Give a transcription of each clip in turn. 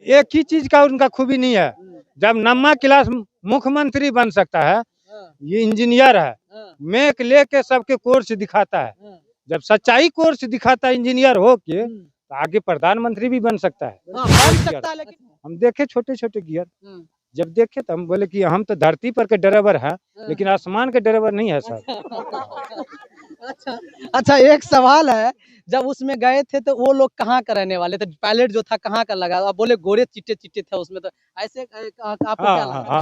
एक ही चीज का उनका खूबी नहीं है। जब नम्मा क्लास मुख्यमंत्री बन सकता है, ये इंजीनियर है, मेक लेके सबके कोर्स दिखाता है। जब सच्चाई कोर्स दिखाता है इंजीनियर हो के, तो आगे प्रधानमंत्री भी बन सकता है। बन सकता है, लेकिन हम देखे छोटे छोटे गियर, जब देखे तो हम बोले कि हम तो धरती पर के ड्राइवर हैं, लेकिन आसमान के ड्राइवर नहीं है सर। अच्छा अच्छा, एक सवाल है, जब उसमें गए थे तो वो लोग कहाँ का रहने वाले थे? पायलट जो था कहाँ का लगा? आप बोले गोरे चिट्टे चिट्टे थे उसमें, तो ऐसे आपको क्या हाँ लगा?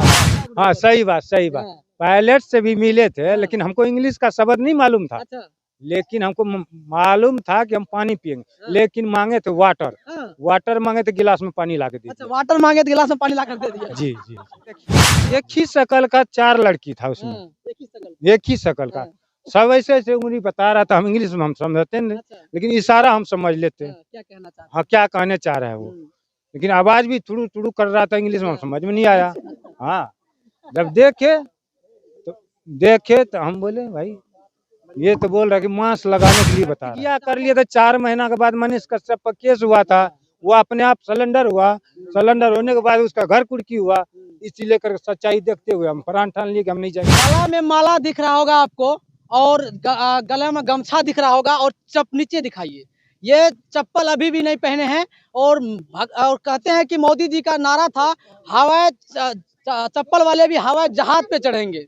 हाँ, सही बात सही बात। पायलट से भी मिले थे, लेकिन हमको इंग्लिश का शब्द नहीं मालूम था। अच्छा, लेकिन हमको मालूम था कि हम पानी पियेंगे, लेकिन मांगे थे वाटर। वाटर मांगे थे, गिलास में पानी ला के दे अच्छा, दिया। वाटर मांगे तो गिलास में पानी ला कर दे दिया। जी जी जी। एक ही शकल का 4 लड़की था उसमें, एक ही शकल। एक ही शकल का। सब ऐसे ऐसे उंगली बता रहा था, हम इंग्लिश में हम समझते नहीं, अच्छा, लेकिन इशारा हम समझ लेते। क्या कहना चाहते हाँ, क्या कहने चाह रहे हैं वो, लेकिन आवाज भी तुड़ू तुड़ू कर रहा था, इंग्लिश में हम समझ में नहीं आया। हाँ, जब देखे तो हम बोले भाई ये तो बोल रहा है कि मास्क लगाने के लिए बता रहा है। कर लिया था। 4 महीना के बाद मनीष कश्यप पर केस हुआ था, वो अपने आप सिलेंडर हुआ। सिलेंडर होने के बाद उसका घर कुर्की हुआ। इसी लेकर सच्चाई देखते हुए हम प्राण ठान लिए कि हम नहीं जाएंगे। गला में माला दिख रहा होगा आपको, और गले में गमछा दिख रहा होगा, और नीचे दिखाइए, ये चप्पल अभी भी नहीं पहने हैं। और कहते हैं कि मोदी जी का नारा था, हवाई चप्पल वाले भी हवाई जहाज पे चढ़ेंगे।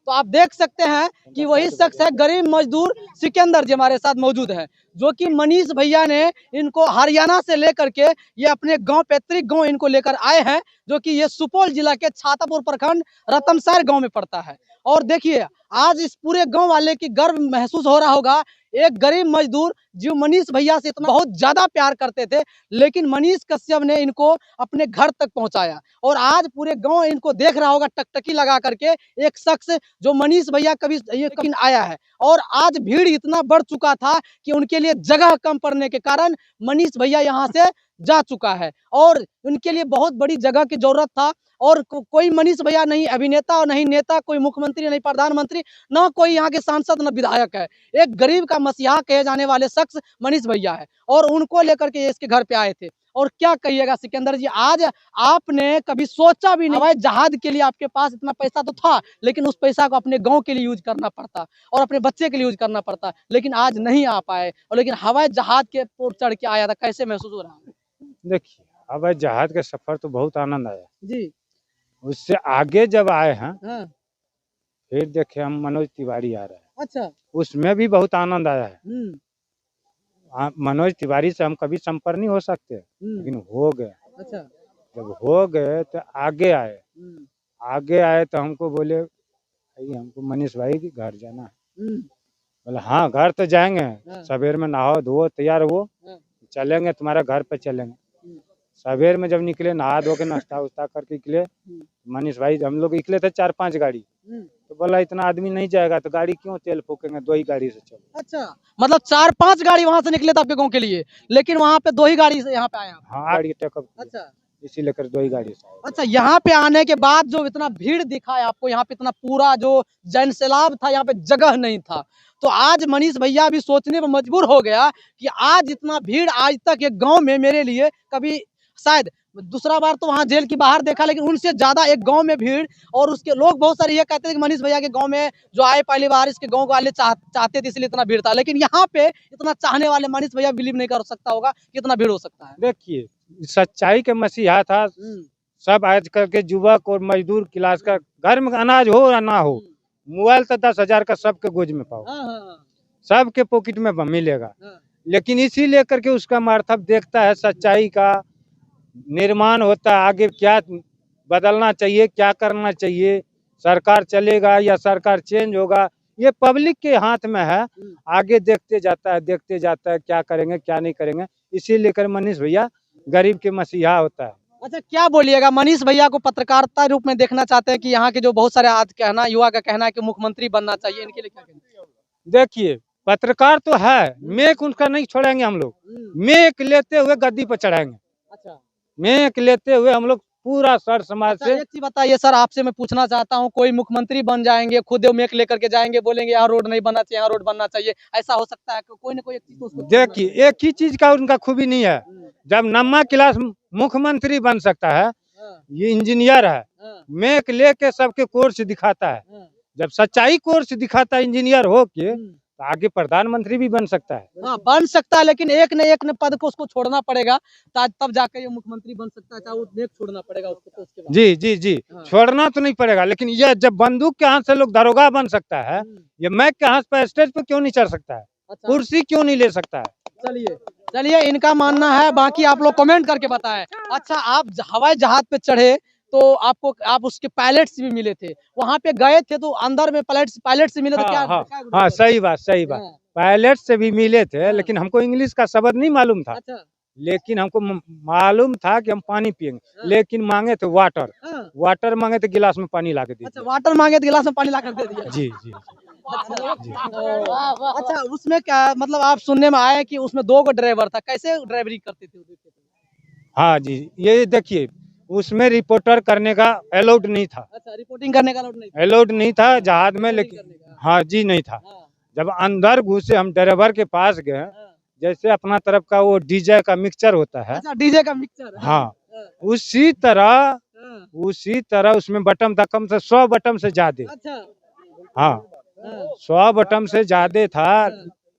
तो आप देख सकते हैं कि वही शख्स है, गरीब मजदूर सिकंदर जी हमारे साथ मौजूद है, जो कि मनीष भैया ने इनको हरियाणा से लेकर के ये अपने गांव, पैतृक गांव इनको लेकर आए हैं, जो कि ये सुपौल जिला के छातापुर प्रखंड रतनसर गांव में पड़ता है। और देखिए, आज इस पूरे गांव वाले की गर्व महसूस हो रहा होगा, एक गरीब मजदूर जो मनीष भैया से इतना बहुत ज्यादा प्यार करते थे, लेकिन मनीष कश्यप ने इनको अपने घर तक पहुंचाया। और आज पूरे गांव इनको देख रहा होगा टकटकी लगा करके, एक शख्स जो मनीष भैया कभी आया है। और आज भीड़ इतना बढ़ चुका था कि उनके लिए जगह कम पड़ने के कारण मनीष भैया यहाँ से जा चुका है, और उनके लिए बहुत बड़ी जगह की जरूरत था। और कोई मनीष भैया नहीं अभिनेता और नहीं नेता, कोई मुख्यमंत्री नहीं प्रधानमंत्री, न कोई यहाँ के सांसद न विधायक है। एक गरीब का मसीहा कहे जाने वाले शख्स मनीष भैया है, और उनको लेकर के इसके घर पे आए थे। और क्या कहिएगा सिकंदर जी, आज आपने कभी सोचा भी नहीं, हवाई जहाज के लिए आपके पास इतना पैसा तो था, लेकिन उस पैसा को अपने गांव के लिए यूज करना पड़ता और अपने बच्चे के लिए यूज करना पड़ता, लेकिन आज नहीं आ पाए, और लेकिन हवाई जहाज के ऊपर चढ़ के आया था। कैसे महसूस हो रहा है? देखिए, हवाई जहाज का सफर तो बहुत आनंद आया जी, उससे आगे जब आए हैं, हाँ, फिर देखे हम मनोज तिवारी आ रहे हैं, अच्छा, उसमें भी बहुत आनंद आया है। मनोज तिवारी से हम कभी संपर्क नहीं हो सकते, लेकिन हो गए। अच्छा, जब हो गए तो आगे आए, आगे आए तो हमको बोले भाई हमको मनीष भाई के घर जाना है। बोले हाँ घर तो जाएंगे, सवेर में नहाओ धो तैयार हो, चलेंगे तुम्हारे घर पे चलेंगे। सवेर में जब निकले, नहा धो के नाश्ता उस्ता करके निकले, मनीष भाई हम लोग निकले थे 4-5 गाड़ी, तो बोला इतना आदमी नहीं जाएगा तो गाड़ी क्यों तेल फूकेंगे, 2 ही गाड़ी से चलो। अच्छा, मतलब 4-5 गाड़ी वहां से निकले थे आपके गांव के लिए, लेकिन वहां पे 2 ही गाड़ी से यहाँ पे आए आप? हाँ, गाड़ी टेकअप, अच्छा, इसी लेकर 2 ही गाड़ी से। अच्छा, यहाँ पे आने के बाद जो इतना भीड़ दिखा है आपको, यहाँ पे इतना पूरा जो जन सैलाब था, यहाँ पे जगह नहीं था, तो आज मनीष भैया भी सोचने पर मजबूर हो गया कि आज इतना भीड़ आज तक एक गांव में मेरे लिए कभी, शायद दूसरा बार तो वहाँ जेल के बाहर देखा, लेकिन उनसे ज्यादा एक गांव में भीड़। और उसके लोग बहुत सारे ये कहते थे कि मनीष भैया के गांव में जो आए पहली बार, इसके गांव वाले चाहते थे, इसलिए इतना भीड़ था, लेकिन यहाँ पे इतना चाहने वाले मनीष भैया बिलीव नहीं कर सकता होगा कि इतना भीड़ हो सकता है। देखिए, सच्चाई के मसीहा था। सब आज कल के युवक और मजदूर क्लास का घर में अनाज हो या ना हो, मोबाइल तो 10,000 का सबके गोज में पाओ, सबके पॉकेट में मिलेगा। लेकिन इसी लेकर के उसका मार्थव देखता है, सच्चाई का निर्माण होता है, आगे क्या बदलना चाहिए, क्या करना चाहिए, सरकार चलेगा या सरकार चेंज होगा, ये पब्लिक के हाथ में है। आगे देखते जाता है क्या करेंगे क्या नहीं करेंगे। इसी लेकर मनीष भैया गरीब के मसीहा होता है। अच्छा, क्या बोलिएगा, मनीष भैया को पत्रकारिता रूप में देखना चाहते हैं कि यहाँ के जो बहुत सारे आज कहना, युवा का कहना है कि मुख्यमंत्री बनना चाहिए, इनके लिए क्या कहना? देखिए, पत्रकार तो है, मेक उनका नहीं छोड़ेंगे हम लोग, मेक लेते हुए गद्दी पर चढ़ाएंगे। अच्छा, मेक लेते हुए हम लोग पूरा सर समाज से। एक चीज बताइए सर, आपसे मैं पूछना चाहता हूँ, कोई मुख्यमंत्री बन जाएंगे, खुद मेक लेकर के जाएंगे, बोलेंगे यहाँ रोड नहीं बनना चाहिए, यहाँ रोड बनना चाहिए, ऐसा हो सकता है? कोई ना कोई एक चीज तो उसको छोड़ना देखिए, एक ही चीज का उनका खूबी नहीं है। चाहिए। जब नम्मा क्लास मुख्यमंत्री बन सकता है, हाँ, ये इंजीनियर है, हाँ, मेक लेके सबके कोर्स दिखाता है। हाँ, जब सच्चाई कोर्स दिखाता है इंजीनियर हो के, हम्म। तो आगे प्रधानमंत्री भी बन सकता है। हाँ, बन सकता है, लेकिन एक न एक न पद को उसको छोड़ना पड़ेगा, तब जाकर ये मुख्यमंत्री बन सकता है। चाहे वो नेक छोड़ना पड़ेगा उसको, तो उसके बाद। जी जी जी, हाँ। छोड़ना तो नहीं पड़ेगा, लेकिन यह जब बंदूक के हाथ से लोग दरोगा बन सकता है, ये मैक के हाथ पर स्टेज पे क्यों नहीं चढ़ सकता है? अच्छा, कुर्सी क्यों नहीं ले सकता है? चलिए चलिए, इनका मानना है, बाकी आप लोग कमेंट करके बताएं। अच्छा, आप हवाई जहाज पे चढ़े तो आप उसके पायलट भी मिले थे, वहां पे गए थे तो अंदर में पायलट से मिले तो क्या? हाँ हाँ हाँ, सही बात सही बात। हाँ, पायलट से भी मिले थे, हाँ। लेकिन हमको इंग्लिश का शब्द नहीं मालूम था। अच्छा, लेकिन हमको मालूम था कि हम पानी पियेंगे, हाँ। लेकिन मांगे थे वाटर। हाँ। वाटर मांगे तो गिलास में पानी ला के दे अच्छा, दिया। वाटर मांगे तो गिलास में पानी ला कर दे दिया। जी जी जी। अच्छा, उसमें क्या मतलब, आप सुनने में आया कि उसमें 2 गो ड्राइवर था, कैसे ड्राइवरी करते थे वो? देखे थे? हाँ जी, ये देखिए, उसमें रिपोर्टर करने का अलाउड नहीं था। अच्छा, रिपोर्टिंग करने का अलाउड नहीं था। अलाउड नहीं था जहाज में, रिपोर्टिंग लेकिन करने का। हाँ जी नहीं था। हाँ, जब अंदर घुसे, हम ड्राइवर के पास गए, हाँ। जैसे अपना तरफ का वो डीजे का मिक्सचर होता है, अच्छा, डीजे का मिक्सचर। हाँ, हाँ, उसी तरह हाँ। उसी तरह उसमें बटन था, कम से 100 बटन से ज्यादा। अच्छा, हाँ, हाँ, 100 बटन से ज्यादा था, हाँ।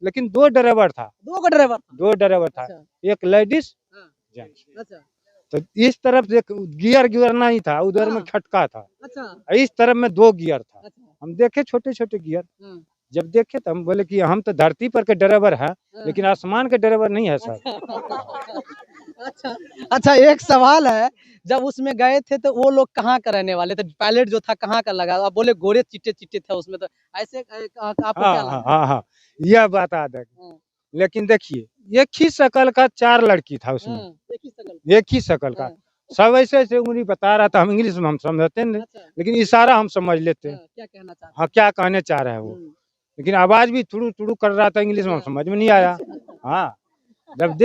लेकिन 2 ड्राइवर था। 2 गो ड्राइवर था। 2 ड्राइवर था, अच्छा, एक लेडीज हाँ, जेंट्स। अच्छा, तो इस तरफ से गियर गियर नहीं था, उधर में हाँ। खटका था, अच्छा, इस तरफ में 2 गियर था। अच्छा, हम देखे छोटे छोटे गियर, हाँ, जब देखे तो हम बोले कि हम तो धरती पर के ड्राइवर है, हाँ। लेकिन आसमान के ड्राइवर नहीं है सर। अच्छा, अच्छा, एक सवाल है, जब उसमें गए थे तो वो लोग कहाँ का रहने वाले थे? पायलट जो था कहाँ का लगा? आप बोले गोरे चिट्टे-चिट्टे थे उसमें, तो ऐसे आपको हाँ क्या हाँ लगा? हाँ हाँ, यह बात याद है। हाँ, लेकिन देखिए, एक ही शकल का 4 लड़की था उसमें, हाँ, एक ही शकल। एक ही शकल का। हाँ, सब ऐसे ऐसे उंगली बता रहा था, हम इंग्लिश में हम समझते नहीं, अच्छा, लेकिन इशारा हम समझ लेते। हाँ, क्या कहना चाहते हाँ, क्या कहने चाह रहा है वो, हैं? लेकिन आवाज भी थुड़ू थुड़ू कर रहा था, इंग्लिश में हम हाँ। समझ में नहीं आया। हाँ, जब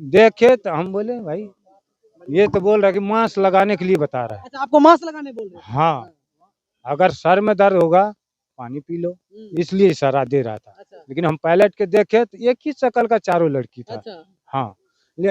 देखे तो हम बोले भाई, ये तो बोल रहा है कि मास्क लगाने के लिए बता रहा है। अच्छा, आपको मास्क लगाने बोल रहे थे? हाँ, अगर सर में दर्द होगा पानी पी लो, हुँ, इसलिए इशारा दे रहा था। अच्छा, लेकिन हम पायलट के देखे तो एक ही शकल का 4 लड़की था। अच्छा, हाँ,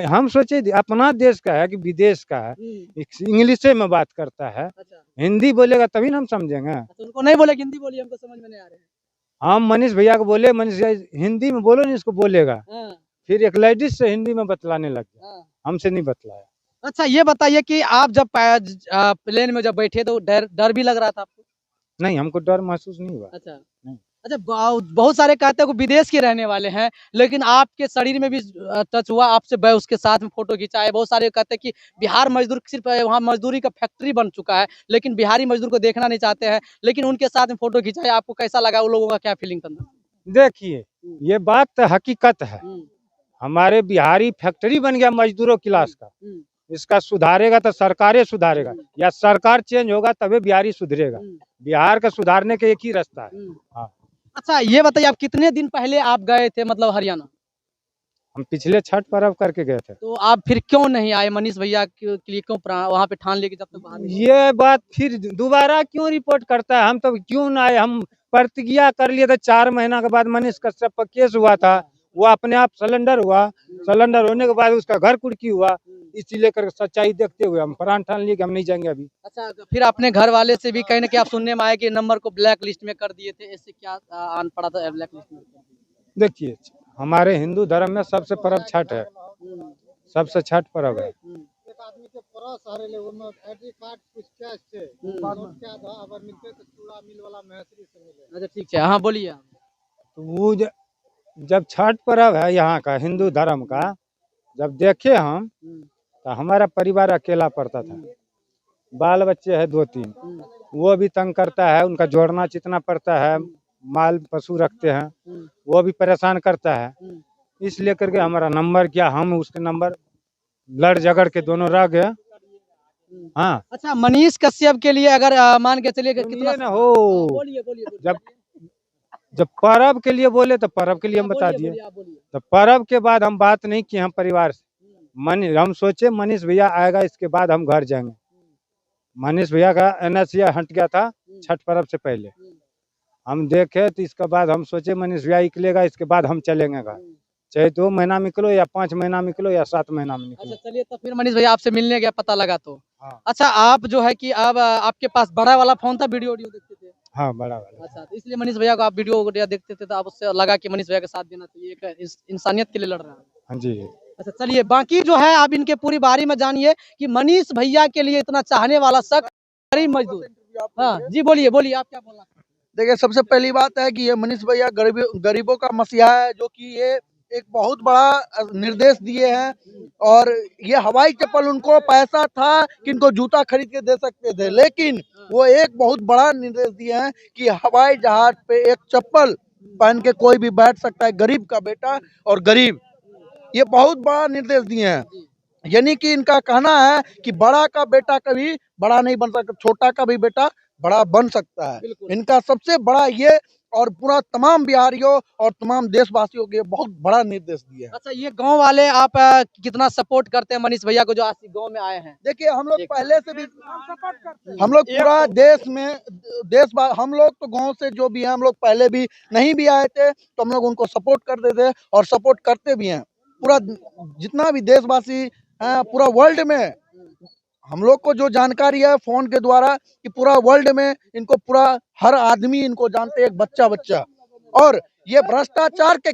हम सोचे अपना देश का है कि विदेश का है, हुँ, इंग्लिश में बात करता है, अच्छा। हिंदी बोलेगा तभी ना हम समझेंगे। अच्छा, उनको नहीं बोले कि हिंदी बोलिए, हमको समझ में नहीं आ रहा है। हम मनीष भैया को बोले, मनीष भैया हिंदी में बोलो नहीं, इसको बोलेगा। हाँ, फिर एक लेडीज से हिंदी में बतलाने लग गया, हाँ। हमसे नहीं बतलाया। अच्छा, ये बताइए कि आप जब प्लेन में जब बैठे तो डर डर भी लग रहा था आपको? नहीं, हमको डर महसूस नहीं हुआ। अच्छा। नहीं। अच्छा, बहुत सारे कहते हैं कि विदेश के रहने वाले हैं, लेकिन आपके शरीर में भी टच हुआ, आपसे उसके साथ में फ़ोटो खिंचाए। बहुत सारे कहते हैं कि बिहार मज़दूर सिर्फ़ वहाँ मज़दूरी का फैक्ट्री बन चुका है, लेकिन बिहारी मज़दूर को देखना नहीं चाहते हैं, लेकिन उनके साथ में फ़ोटो खिंचाए। आपको कैसा लगा? उन लोगों का क्या फीलिंग था? देखिए, हुँ, ये बात तो हकीकत है। हुँ, हमारे बिहारी फैक्ट्री बन गया मजदूरों हुँ, क्लास का। हुँ, इसका सुधारेगा तो सरकारें सुधारेगा, हुँ, या सरकार चेंज होगा तभी बिहारी सुधरेगा। हुँ, बिहार का सुधारने का एक ही रास्ता है। हुँ। हाँ, अच्छा, ये बताइए, आप कितने दिन पहले आप गए थे मतलब हरियाणा? हम पिछले छठ पर्व करके गए थे। तो आप फिर क्यों नहीं आए? मनीष भैया के लिए क्यों वहाँ पे ठान लिए कि जब तक बाहर नहीं? ये बात फिर दोबारा क्यों रिपोर्ट करता है? हम तो क्यों ना आए, हम प्रतिज्ञा कर लिए थे। 4 महीना के बाद मनीष कश्यप पर केस हुआ था, वो अपने आप सिलेंडर हुआ, सिलेंडर होने के बाद उसका घर कुर्की हुआ। इसी लेकर सच्चाई देखते हुए हम प्राण ठान लिए कि हम नहीं जाएंगे अभी। अच्छा, तो फिर अपने घर वाले से भी कहीं न कहीं आप सुनने में आए कि नंबर को ब्लैक लिस्ट में कर दिए थे, ऐसे क्या आन पड़ा था ब्लैक लिस्ट में? देखिए, हमारे हिंदू धर्म में सबसे पर्व छठ है, हुँ, सबसे छठ पर्व है। हुँ, एक आदमी के परस हरेले ओमे आईडी कार्ड कुछ कैश छे हुँ। नोट क्या था अगर मिलते तो चूड़ा मिल वाला महसरी से मिले। अच्छा, ठीक है। हाँ, बोलिए आप। तो वो जब छठ पर्व है यहाँ का हिंदू धर्म का, जब देखे हम, हुँ, तो हमारा परिवार अकेला पड़ता था। बाल बच्चे है 2-3, हुँ, वो भी तंग करता है, उनका जोड़ना चितना पड़ता है। माल पशु रखते हैं, हुँ, वो भी परेशान करता है। हुँ, इसलिए करके हमारा नंबर किया, हम उसके नंबर लड़ झगड़ के दोनों रह गए। हुँ। हाँ, अच्छा, मनीष कश्यप के लिए अगर मान के चलिए कि कितना सुनिए ना हाँ, हो, बोलिए, बोलिए, बोलिए। जब जब पर्व के लिए बोले तो पर्व के लिए हाँ, हम बता बोलिए, दिए। बोलिए, आप बोलिए। तो पर्व के बाद हम बात नहीं किए हम परिवार से, हम सोचे मनीष भैया आएगा, इसके बाद हम घर जाएंगे। मनीष भैया का NSA हट गया था छठ पर्व से पहले। हम देखे तो इसके बाद हम सोचे मनीष भैया निकलेगा, इसके बाद हम चलेंगे घर। चाहे 2 महीना निकलो या 5 महीना निकलो या 7 महीना में निकलो। अच्छा चलिए, तो फिर मनीष भैया आपसे मिलने गया, पता लगा तो। हाँ। अच्छा, आप जो है कि अब आपके पास बड़ा वाला फोन था, वीडियो देखते थे? हाँ, बड़ा वाला। अच्छा, तो इसलिए मनीष भैया को आप वीडियो देखते थे, तो आप उससे लगा कि मनीष भैया का साथ देना चाहिए, एक इंसानियत के लिए लड़ रहा है। हाँ जी। अच्छा चलिए, बाकी जो है आप इनके पूरी बारी में जानिए कि मनीष भैया के लिए इतना चाहने वाला शख्स, गरीब मजदूर। हाँ जी, बोलिए बोलिए, आप क्या बोलना? देखिए, सबसे पहली बात है कि ये मनीष भैया गरीबों का मसीहा है, जो कि ये एक बहुत बड़ा निर्देश दिए हैं। और ये हवाई चप्पल, उनको पैसा था कि इनको जूता खरीद के दे सकते थे, लेकिन वो एक बहुत बड़ा निर्देश दिए हैं कि हवाई जहाज पे एक चप्पल पहन के कोई भी बैठ सकता है, गरीब का बेटा और गरीब। ये बहुत बड़ा निर्देश दिए हैं। यानी कि इनका कहना है कि बड़ा का बेटा कभी बड़ा नहीं बन सकता, छोटा का भी बेटा बड़ा बन सकता है। इनका सबसे बड़ा ये, और पूरा तमाम बिहारियों और तमाम देशवासियों के बहुत बड़ा निर्देश दिया है। अच्छा, ये गांव वाले आप कितना सपोर्ट करते हैं मनीष भैया को, जो आज गांव में आए हैं? देखिए, हम लोग पहले से भी हम लोग पूरा देश में हम लोग तो गांव से जो भी हैं, हम लोग पहले भी नहीं भी आए थे तो हम लोग उनको सपोर्ट करते थे और सपोर्ट करते भी हैं। पूरा जितना भी देशवासी हैं, पूरा वर्ल्ड में हम लोग को जो जानकारी है फोन के द्वारा कि पूरा वर्ल्ड में इनको पूरा हर आदमी इनको जानते हैं, एक बच्चा बच्चा। और ये भ्रष्टाचार के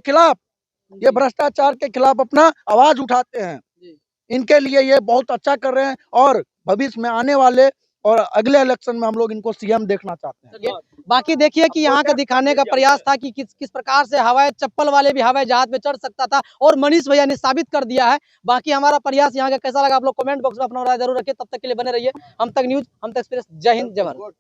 खिलाफ अपना आवाज उठाते हैं। इनके लिए ये बहुत अच्छा कर रहे हैं और भविष्य में आने वाले और अगले इलेक्शन में हम लोग इनको CM देखना चाहते हैं। बाकी देखिए कि यहाँ का दिखाने का प्रयास था कि किस प्रकार से हवाई चप्पल वाले भी हवाई जहाज में चढ़ सकता था, और मनीष भैया ने साबित कर दिया है। बाकी हमारा प्रयास यहाँ का कैसा लगा, आप लोग कमेंट बॉक्स में अपना राय जरूर रखिए। तब तक के लिए बने रहिए हम तक न्यूज, हम तक एक्सप्रेस। जय हिंद, जय भारत।